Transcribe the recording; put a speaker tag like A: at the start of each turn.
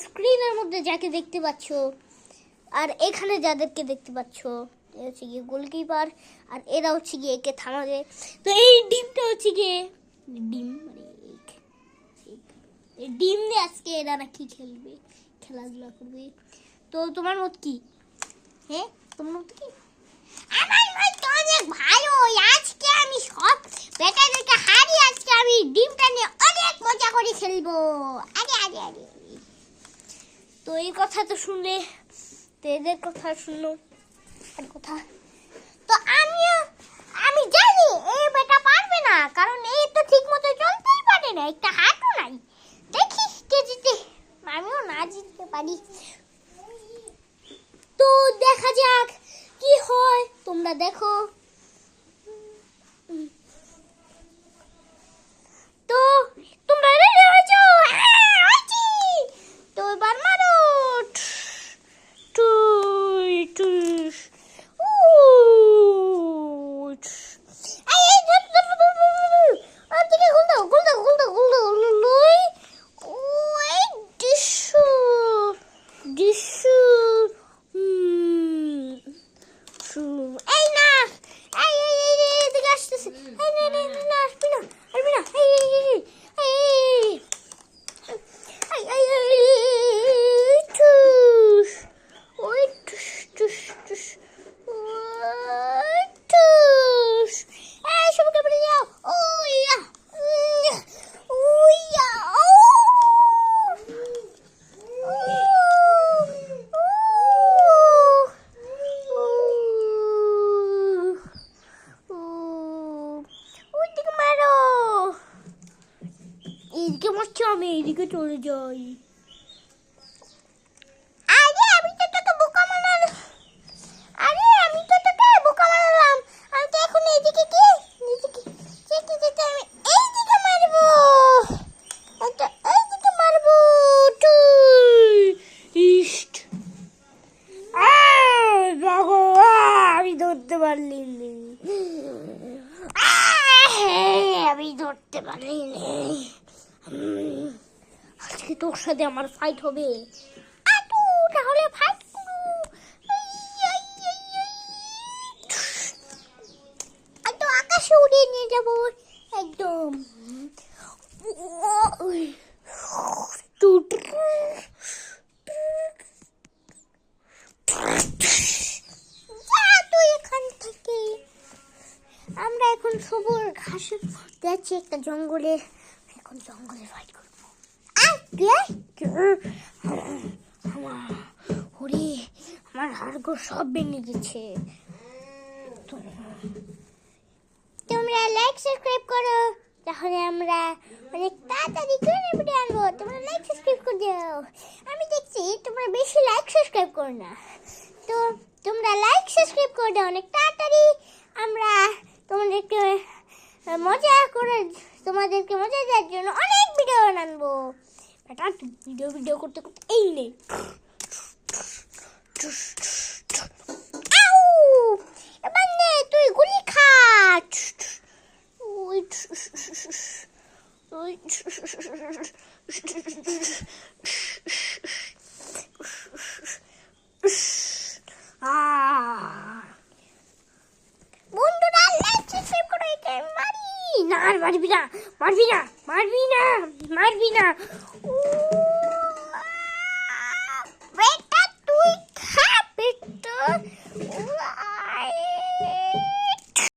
A: স্ক্রিনের মধ্যে যাকে দেখতে পাচ্ছ আর এখানে যাদেরকে দেখতে পাচ্ছ এরা হচ্ছে গিয়ে গোলকিপার আর এরা হচ্ছে গিয়ে একে থামাবে। তো এই ডিমটা হচ্ছে গিয়ে ডিম মানে এই ডিম দিয়ে আজকে এরা নাকি খেলবে, খেলাধুলা করবে। তো তোমার মত কি? হ্যাঁ তোমার মত কি? আমার মত তো অনেক ভালো। আজকে আমি সব বেটাদেরকে হারিয়ে আজকে আমি ডিমটা নিয়ে অনেক মজা করে খেলবো। আরে আরে আরে তো এই কথা তো শুনলে তো এদের কথা শুনলো আর কথা তো আমি জানি এই বেটা পারবে না, কারণ এই তো ঠিক মতো চলতেই পারে না, একটা হাঁটু নাই। দেখি কে জিতে, আমিও না জিততে পারি। তো দেখা যাক কি হয়, তোমরা দেখো। তো তোমরা রেডি হয়েছো? তো এবার মারো। এদিকে মারছি, আমি এদিকে চলে যাই। আরে আমি তো তোকে বোকা বানালাম, আমি তো এখন এইদিকে কি যেতে আমি এইদিকে মারবো, এইদিকে মারবো। ইস্ট আমি ধরতে পারলি আমি ধরতে পারলি আজকে তোর সাথে আমার ফাইট হবে। তাহলে ফাইট করো। তো আকাশে উড়িয়ে নিয়ে যাবো একদম। তুই এখান থেকে আমরা এখন সবুজ ঘাসে যাচ্ছি একটা জঙ্গলে, এখন জঙ্গলে ফাইট করবো। আমার হাড়গোড় সব ভেঙে গেছে। তোমরা লাইক সাবস্ক্রাইব করো, তাহলে আমরা অনেক তাড়াতাড়ি করে ভিডিও আনবো। তোমরা লাইক সাবস্ক্রাইব করে দাও। আমি দেখছি তোমরা বেশি লাইক সাবস্ক্রাইব করো না, তো তোমরা লাইক সাবস্ক্রাইব করে দাও অনেক তাড়াতাড়ি। আমরা তোমাদেরকে মজা দেওয়ার জন্য অনেক ভিডিও আনবো। বেটা ভিডিও করতে করতে এই নেই। এবার নে তুই গুলি খা। বন্ধুরা লাইক সাবস্ক্রাইব করো, একে মারি না। মারবি না।